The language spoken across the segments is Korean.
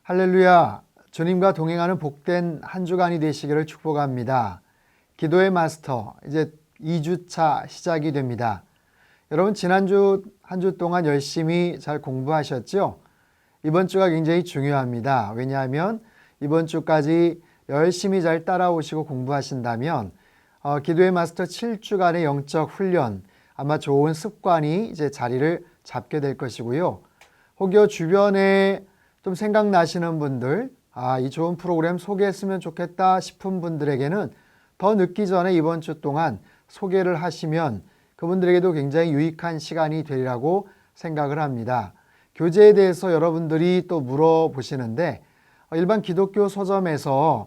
할렐루야, 주님과 동행하는 복된 한 주간이 되시기를 축복합니다. 기도의 마스터, 이제 2주차 시작이 됩니다. 여러분 지난주 한 주 동안 열심히 잘 공부하셨죠? 이번 주가 굉장히 중요합니다. 왜냐하면 이번 주까지 열심히 잘 따라오시고 공부하신다면 기도의 마스터 7주간의 영적 훈련, 아마 좋은 습관이 이제 자리를 잡게 될 것이고요. 혹여 주변에 좀 생각나시는 분들, 이 좋은 프로그램 소개했으면 좋겠다 싶은 분들에게는 더 늦기 전에 이번 주 동안 소개를 하시면 그분들에게도 굉장히 유익한 시간이 되리라고 생각을 합니다. 교재에 대해서 여러분들이 또 물어보시는데 일반 기독교 서점에서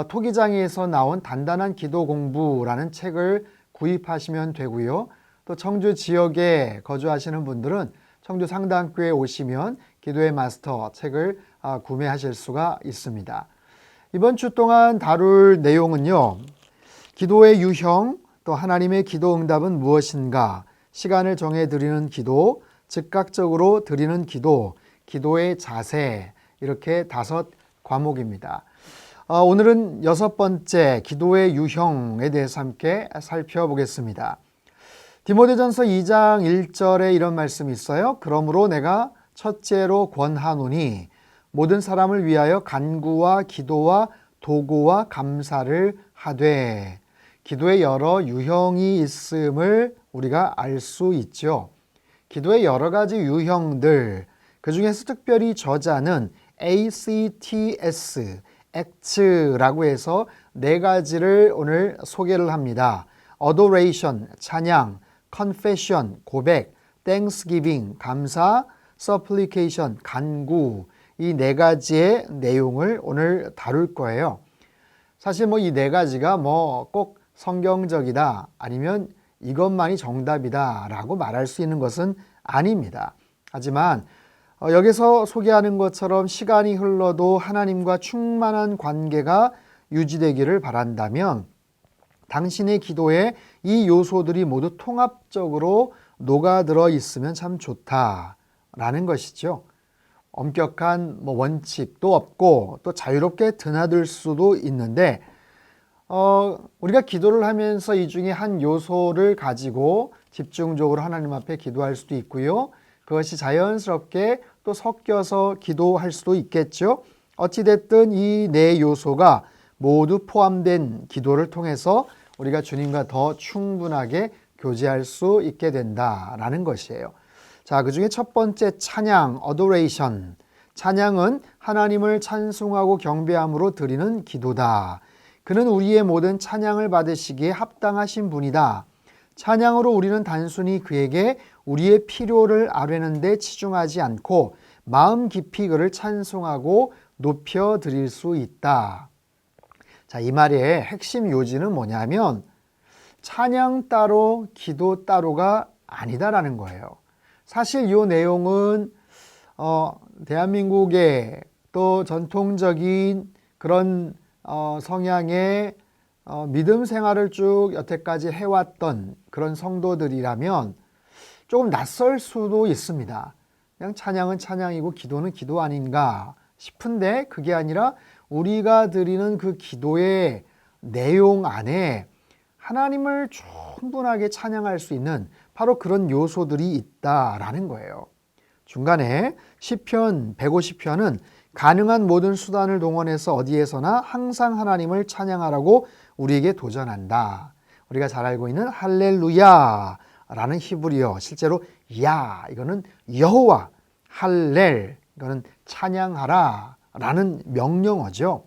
토기장에서 나온 단단한 기도 공부라는 책을 구입하시면 되고요. 또 청주 지역에 거주하시는 분들은 청주 상담교회에 오시면 기도의 마스터 책을 구매하실 수가 있습니다. 이번 주 동안 다룰 내용은요. 기도의 유형, 또 하나님의 기도 응답은 무엇인가, 시간을 정해 드리는 기도, 즉각적으로 드리는 기도, 기도의 자세, 이렇게 5과목입니다. 오늘은 6번째 기도의 유형에 대해서 함께 살펴보겠습니다. 디모데전서 2장 1절에 이런 말씀이 있어요. 그러므로 내가 첫째로 권하노니 모든 사람을 위하여 간구와 기도와 도구와 감사를 하되. 기도의 여러 유형이 있음을 우리가 알 수 있죠. 기도의 여러 가지 유형들, 그 중에서 특별히 저자는 ACTS, ACTS라고 해서 4가지를 오늘 소개를 합니다. Adoration, 찬양, Confession, 고백, Thanksgiving, 감사, Supplication, 간구, 이 4가지의 내용을 오늘 다룰 거예요. 사실 이 4가지가 꼭 성경적이다, 아니면 이것만이 정답이다 라고 말할 수 있는 것은 아닙니다. 하지만 여기서 소개하는 것처럼 시간이 흘러도 하나님과 충만한 관계가 유지되기를 바란다면 당신의 기도에 이 요소들이 모두 통합적으로 녹아들어 있으면 참 좋다라는 것이죠. 엄격한 원칙도 없고 또 자유롭게 드나들 수도 있는데 우리가 기도를 하면서 이 중에 한 요소를 가지고 집중적으로 하나님 앞에 기도할 수도 있고요. 그것이 자연스럽게 또 섞여서 기도할 수도 있겠죠. 어찌됐든 이 4요소가 모두 포함된 기도를 통해서 우리가 주님과 더 충분하게 교제할 수 있게 된다라는 것이에요. 자, 그 중에 첫 번째 찬양, Adoration. 찬양은 하나님을 찬송하고 경배함으로 드리는 기도다. 그는 우리의 모든 찬양을 받으시기에 합당하신 분이다. 찬양으로 우리는 단순히 그에게 우리의 필요를 아뢰는 데 치중하지 않고 마음 깊이 그를 찬송하고 높여 드릴 수 있다. 자, 이 말의 핵심 요지는 뭐냐면 찬양 따로 기도 따로가 아니다라는 거예요. 사실 이 내용은 대한민국의 또 전통적인 그런 성향의 믿음 생활을 쭉 여태까지 해왔던 그런 성도들이라면 조금 낯설 수도 있습니다. 그냥 찬양은 찬양이고 기도는 기도 아닌가 싶은데 그게 아니라 우리가 드리는 그 기도의 내용 안에 하나님을 충분하게 찬양할 수 있는 바로 그런 요소들이 있다라는 거예요. 중간에 시편 150편은 가능한 모든 수단을 동원해서 어디에서나 항상 하나님을 찬양하라고 우리에게 도전한다. 우리가 잘 알고 있는 할렐루야라는 히브리어, 실제로 야, 이거는 여호와, 할렐, 이거는 찬양하라 라는 명령어죠.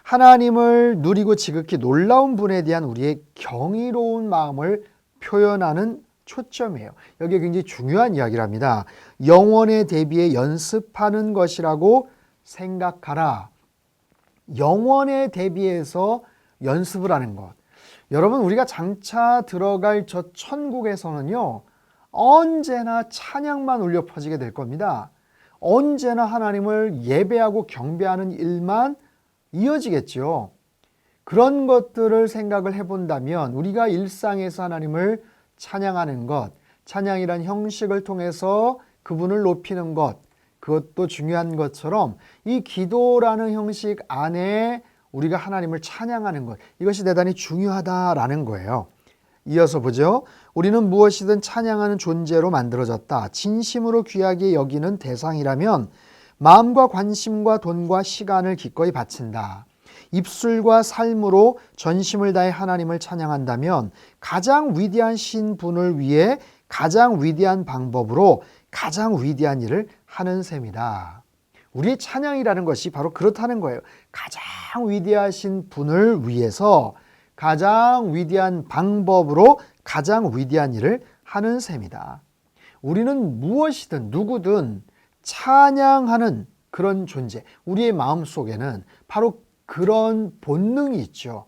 하나님을 누리고 지극히 놀라운 분에 대한 우리의 경이로운 마음을 표현하는 초점이에요. 여기에 굉장히 중요한 이야기랍니다. 영원에 대비해 연습하는 것이라고 생각하라. 영원에 대비해서 연습을 하는 것. 여러분, 우리가 장차 들어갈 저 천국에서는요, 언제나 찬양만 울려 퍼지게 될 겁니다. 언제나 하나님을 예배하고 경배하는 일만 이어지겠죠. 그런 것들을 생각을 해본다면 우리가 일상에서 하나님을 찬양하는 것, 찬양이란 형식을 통해서 그분을 높이는 것, 그것도 중요한 것처럼 이 기도라는 형식 안에 우리가 하나님을 찬양하는 것, 이것이 대단히 중요하다라는 거예요. 이어서 보죠. 우리는 무엇이든 찬양하는 존재로 만들어졌다. 진심으로 귀하게 여기는 대상이라면 마음과 관심과 돈과 시간을 기꺼이 바친다. 입술과 삶으로 전심을 다해 하나님을 찬양한다면 가장 위대하신 분을 위해 가장 위대한 방법으로 가장 위대한 일을 하는 셈이다. 우리의 찬양이라는 것이 바로 그렇다는 거예요. 가장 위대하신 분을 위해서 가장 위대한 방법으로 가장 위대한 일을 하는 셈이다. 우리는 무엇이든 누구든 찬양하는 그런 존재, 우리의 마음속에는 바로 그런 본능이 있죠.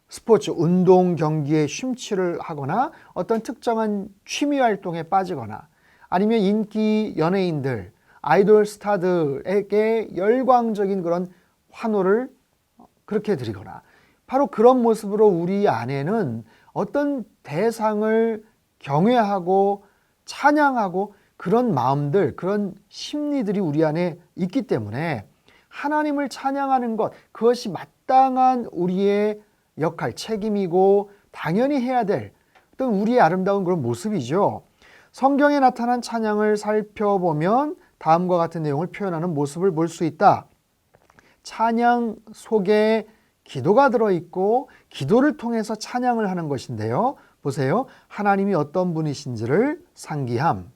스포츠, 운동, 경기에 심취를 하거나 어떤 특정한 취미 활동에 빠지거나 아니면 인기 연예인들, 아이돌 스타들에게 열광적인 그런 환호를 그렇게 드리거나 바로 그런 모습으로 우리 안에는 어떤 대상을 경외하고 찬양하고 그런 마음들, 그런 심리들이 우리 안에 있기 때문에 하나님을 찬양하는 것, 그것이 마땅한 우리의 역할, 책임이고 당연히 해야 될 어떤 우리의 아름다운 그런 모습이죠. 성경에 나타난 찬양을 살펴보면 다음과 같은 내용을 표현하는 모습을 볼 수 있다. 찬양 속에 기도가 들어있고 기도를 통해서 찬양을 하는 것인데요. 보세요. 하나님이 어떤 분이신지를 상기함,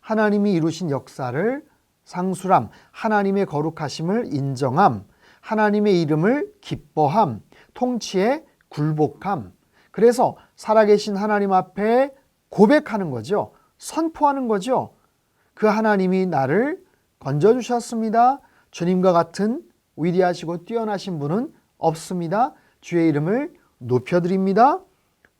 하나님이 이루신 역사를 상술함, 하나님의 거룩하심을 인정함, 하나님의 이름을 기뻐함, 통치에 굴복함. 그래서 살아계신 하나님 앞에 고백하는 거죠. 선포하는 거죠. 그 하나님이 나를 건져주셨습니다. 주님과 같은 위대하시고 뛰어나신 분은 없습니다. 주의 이름을 높여드립니다.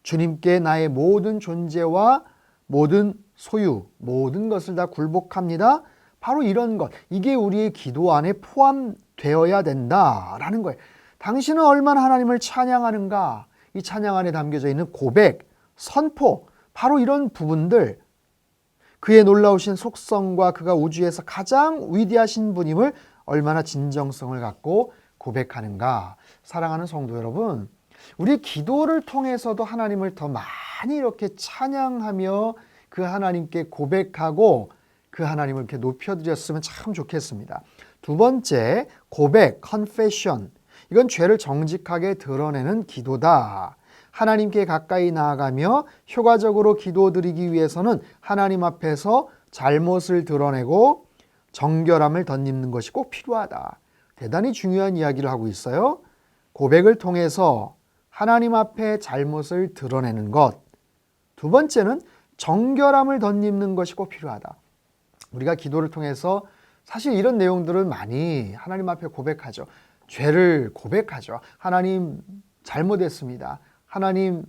주님께 나의 모든 존재와 모든 소유, 모든 것을 다 굴복합니다. 바로 이런 것, 이게 우리의 기도 안에 포함되어야 된다라는 거예요. 당신은 얼마나 하나님을 찬양하는가? 이 찬양 안에 담겨져 있는 고백, 선포, 바로 이런 부분들, 그의 놀라우신 속성과 그가 우주에서 가장 위대하신 분임을 얼마나 진정성을 갖고 고백하는가. 사랑하는 성도 여러분, 우리 기도를 통해서도 하나님을 더 많이 이렇게 찬양하며 그 하나님께 고백하고 그 하나님을 이렇게 높여드렸으면 참 좋겠습니다. 두 번째, 고백, confession. 이건 죄를 정직하게 드러내는 기도다. 하나님께 가까이 나아가며 효과적으로 기도드리기 위해서는 하나님 앞에서 잘못을 드러내고 정결함을 덧입는 것이 꼭 필요하다. 대단히 중요한 이야기를 하고 있어요. 고백을 통해서 하나님 앞에 잘못을 드러내는 것. 두 번째는 정결함을 덧입는 것이 꼭 필요하다. 우리가 기도를 통해서 사실 이런 내용들을 많이 하나님 앞에 고백하죠. 죄를 고백하죠. 하나님 잘못했습니다. 하나님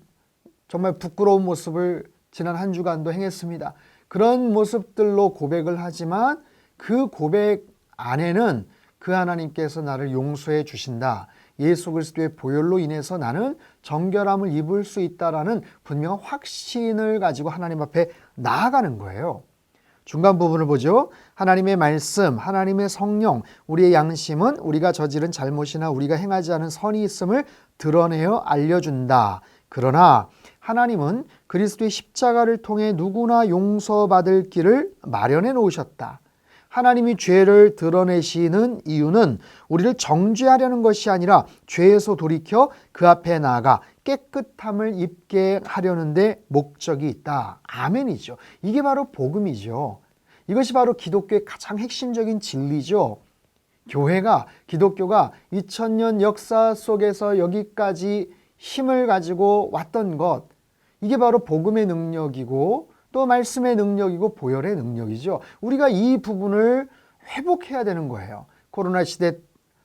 정말 부끄러운 모습을 지난 한 주간도 행했습니다. 그런 모습들로 고백을 하지만 그 고백 안에는 그 하나님께서 나를 용서해 주신다. 예수 그리스도의 보혈로 인해서 나는 정결함을 입을 수 있다라는 분명한 확신을 가지고 하나님 앞에 나아가는 거예요. 중간 부분을 보죠. 하나님의 말씀, 하나님의 성령, 우리의 양심은 우리가 저지른 잘못이나 우리가 행하지 않은 선이 있음을 드러내어 알려준다. 그러나 하나님은 그리스도의 십자가를 통해 누구나 용서받을 길을 마련해 놓으셨다. 하나님이 죄를 드러내시는 이유는 우리를 정죄하려는 것이 아니라 죄에서 돌이켜 그 앞에 나아가 깨끗함을 입게 하려는 데 목적이 있다. 아멘이죠. 이게 바로 복음이죠. 이것이 바로 기독교의 가장 핵심적인 진리죠. 교회가, 기독교가 2000년 역사 속에서 여기까지 힘을 가지고 왔던 것, 이게 바로 복음의 능력이고 또 말씀의 능력이고 보혈의 능력이죠. 우리가 이 부분을 회복해야 되는 거예요. 코로나 시대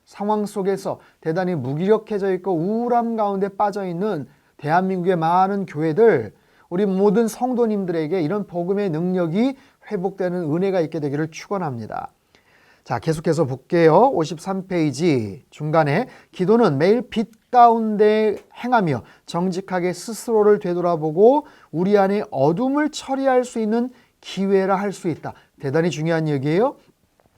상황 속에서 대단히 무기력해져 있고 우울함 가운데 빠져 있는 대한민국의 많은 교회들, 우리 모든 성도님들에게 이런 복음의 능력이 회복되는 은혜가 있게 되기를 축원합니다. 자, 계속해서 볼게요. 53페이지 중간에 기도는 매일 빛 가운데 행하며 정직하게 스스로를 되돌아보고 우리 안에 어둠을 처리할 수 있는 기회라 할 수 있다. 대단히 중요한 얘기예요.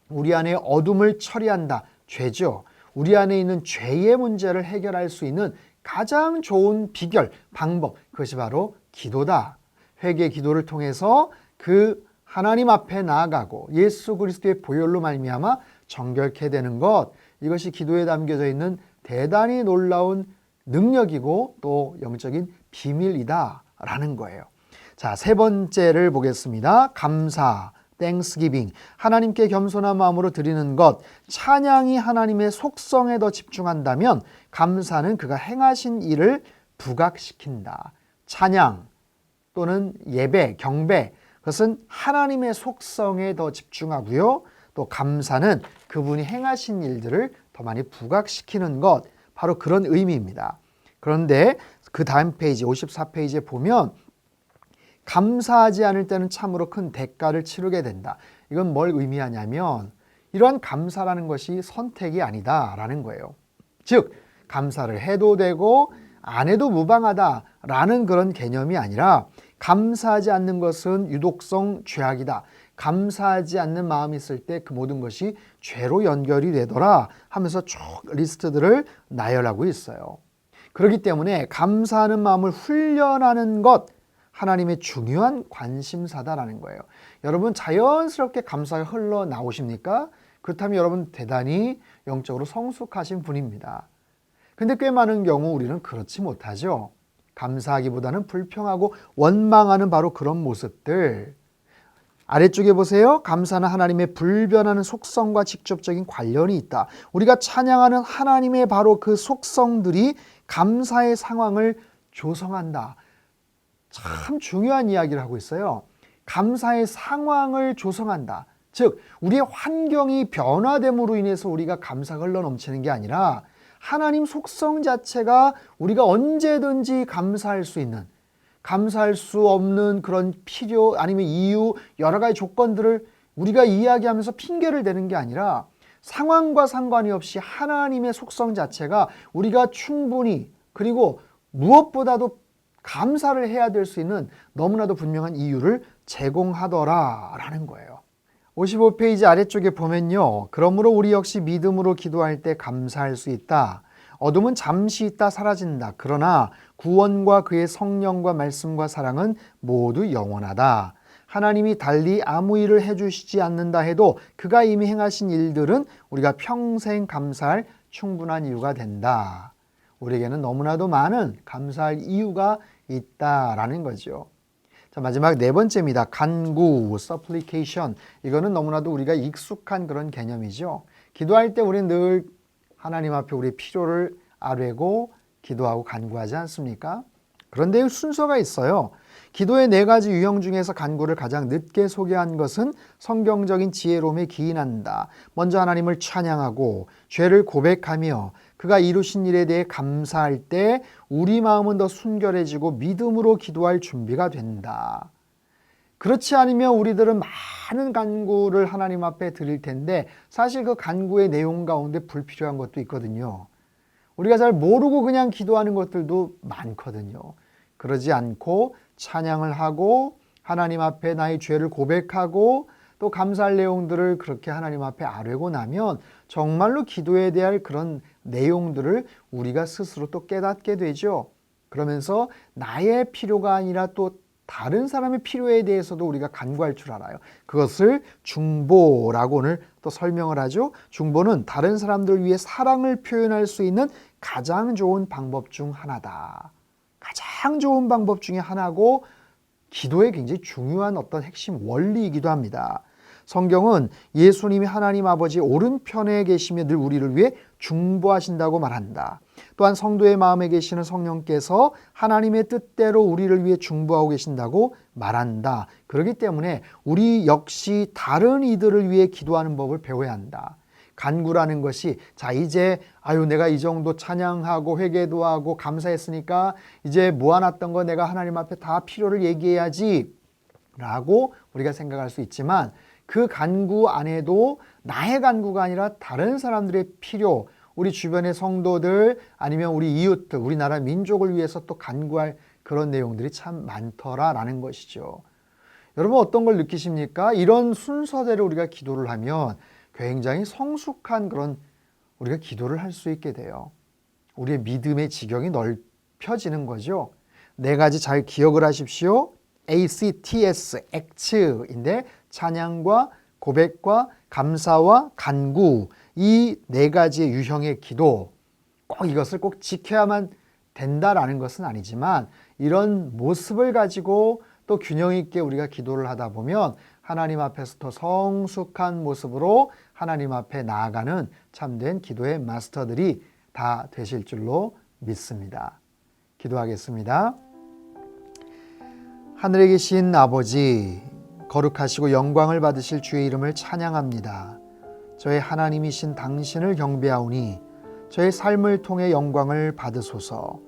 우리 안에 어둠을 처리한다. 죄죠. 우리 안에 있는 죄의 문제를 해결할 수 있는 가장 좋은 비결, 방법, 그것이 바로 기도다. 회개 기도를 통해서 그 하나님 앞에 나아가고 예수 그리스도의 보혈로 말미암아 정결케 되는 것, 이것이 기도에 담겨져 있는 대단히 놀라운 능력이고 또 영적인 비밀이다라는 거예요. 자, 세 번째를 보겠습니다. 감사, 땡스기빙, 하나님께 겸손한 마음으로 드리는 것. 찬양이 하나님의 속성에 더 집중한다면 감사는 그가 행하신 일을 부각시킨다. 찬양 또는 예배, 경배, 그것은 하나님의 속성에 더 집중하고요. 또 감사는 그분이 행하신 일들을 더 많이 부각시키는 것, 바로 그런 의미입니다. 그런데 그 다음 페이지 54페이지에 보면 감사하지 않을 때는 참으로 큰 대가를 치르게 된다. 이건 뭘 의미하냐면 이러한 감사라는 것이 선택이 아니다라는 거예요. 즉 감사를 해도 되고 안 해도 무방하다라는 그런 개념이 아니라 감사하지 않는 것은 유독성 죄악이다. 감사하지 않는 마음이 있을 때 그 모든 것이 죄로 연결이 되더라 하면서 쭉 리스트들을 나열하고 있어요. 그렇기 때문에 감사하는 마음을 훈련하는 것, 하나님의 중요한 관심사다라는 거예요. 여러분 자연스럽게 감사가 흘러나오십니까? 그렇다면 여러분 대단히 영적으로 성숙하신 분입니다. 근데 꽤 많은 경우 우리는 그렇지 못하죠. 감사하기보다는 불평하고 원망하는 바로 그런 모습들. 아래쪽에 보세요. 감사는 하나님의 불변하는 속성과 직접적인 관련이 있다. 우리가 찬양하는 하나님의 바로 그 속성들이 감사의 상황을 조성한다. 참 중요한 이야기를 하고 있어요. 감사의 상황을 조성한다. 즉 우리의 환경이 변화됨으로 인해서 우리가 감사가 흘러넘치는 게 아니라 하나님 속성 자체가 우리가 언제든지 감사할 수 있는, 감사할 수 없는 그런 필요 아니면 이유, 여러 가지 조건들을 우리가 이야기하면서 핑계를 대는 게 아니라 상황과 상관이 없이 하나님의 속성 자체가 우리가 충분히 그리고 무엇보다도 감사를 해야 될 수 있는 너무나도 분명한 이유를 제공하더라라는 거예요. 55페이지 아래쪽에 보면요. 그러므로 우리 역시 믿음으로 기도할 때 감사할 수 있다. 어둠은 잠시 있다 사라진다. 그러나 구원과 그의 성령과 말씀과 사랑은 모두 영원하다. 하나님이 달리 아무 일을 해주시지 않는다 해도 그가 이미 행하신 일들은 우리가 평생 감사할 충분한 이유가 된다. 우리에게는 너무나도 많은 감사할 이유가 있다라는 거죠. 자, 마지막 네 번째입니다. 간구, supplication. 이거는 너무나도 우리가 익숙한 그런 개념이죠. 기도할 때 우리는 늘 하나님 앞에 우리의 필요를 아뢰고 기도하고 간구하지 않습니까? 그런데 순서가 있어요. 기도의 네 가지 유형 중에서 간구를 가장 늦게 소개한 것은 성경적인 지혜로움에 기인한다. 먼저 하나님을 찬양하고 죄를 고백하며 그가 이루신 일에 대해 감사할 때 우리 마음은 더 순결해지고 믿음으로 기도할 준비가 된다. 그렇지 않으면 우리들은 많은 간구를 하나님 앞에 드릴 텐데 사실 그 간구의 내용 가운데 불필요한 것도 있거든요. 우리가 잘 모르고 그냥 기도하는 것들도 많거든요. 그러지 않고 찬양을 하고 하나님 앞에 나의 죄를 고백하고 또 감사할 내용들을 그렇게 하나님 앞에 아뢰고 나면 정말로 기도에 대한 그런 내용들을 우리가 스스로 또 깨닫게 되죠. 그러면서 나의 필요가 아니라 또 다른 사람의 필요에 대해서도 우리가 간구할 줄 알아요. 그것을 중보라고 오늘 또 설명을 하죠. 중보는 다른 사람들 위해 사랑을 표현할 수 있는 가장 좋은 방법 중 하나다. 가장 좋은 방법 중에 하나고 기도의 굉장히 중요한 어떤 핵심 원리이기도 합니다. 성경은 예수님이 하나님 아버지 오른편에 계시며 늘 우리를 위해 중보하신다고 말한다. 또한 성도의 마음에 계시는 성령께서 하나님의 뜻대로 우리를 위해 중보하고 계신다고 말한다. 그렇기 때문에 우리 역시 다른 이들을 위해 기도하는 법을 배워야 한다. 간구라는 것이 자 이제 내가 이 정도 찬양하고 회개도 하고 감사했으니까 이제 모아놨던 거 내가 하나님 앞에 다 필요를 얘기해야지 라고 우리가 생각할 수 있지만 그 간구 안에도 나의 간구가 아니라 다른 사람들의 필요, 우리 주변의 성도들 아니면 우리 이웃들, 우리나라 민족을 위해서 또 간구할 그런 내용들이 참 많더라라는 것이죠. 여러분 어떤 걸 느끼십니까? 이런 순서대로 우리가 기도를 하면 굉장히 성숙한 그런 우리가 기도를 할 수 있게 돼요. 우리의 믿음의 지경이 넓혀지는 거죠. 네 가지 잘 기억을 하십시오. ACTS, act인데 찬양과 고백과 감사와 간구, 이 네 가지의 유형의 기도, 꼭 이것을 꼭 지켜야만 된다라는 것은 아니지만 이런 모습을 가지고 또 균형 있게 우리가 기도를 하다 보면 하나님 앞에서 더 성숙한 모습으로 하나님 앞에 나아가는 참된 기도의 마스터들이 다 되실 줄로 믿습니다. 기도하겠습니다. 하늘에 계신 아버지, 거룩하시고 영광을 받으실 주의 이름을 찬양합니다. 저의 하나님이신 당신을 경배하오니 저의 삶을 통해 영광을 받으소서.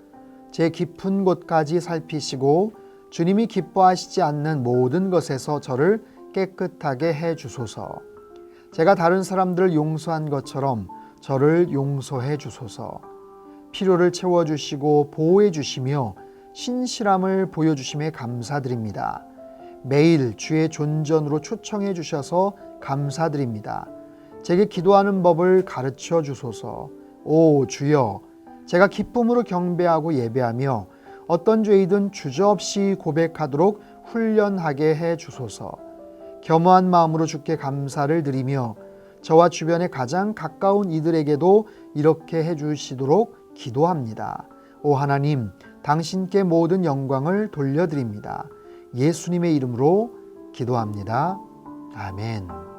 제 깊은 곳까지 살피시고 주님이 기뻐하시지 않는 모든 것에서 저를 깨끗하게 해 주소서. 제가 다른 사람들을 용서한 것처럼 저를 용서해 주소서. 필요를 채워주시고 보호해 주시며 신실함을 보여주심에 감사드립니다. 매일 주의 존전으로 초청해 주셔서 감사드립니다. 제게 기도하는 법을 가르쳐 주소서. 오 주여, 제가 기쁨으로 경배하고 예배하며 어떤 죄이든 주저없이 고백하도록 훈련하게 해 주소서. 겸허한 마음으로 주께 감사를 드리며 저와 주변의 가장 가까운 이들에게도 이렇게 해 주시도록 기도합니다. 오 하나님, 당신께 모든 영광을 돌려드립니다. 예수님의 이름으로 기도합니다. 아멘.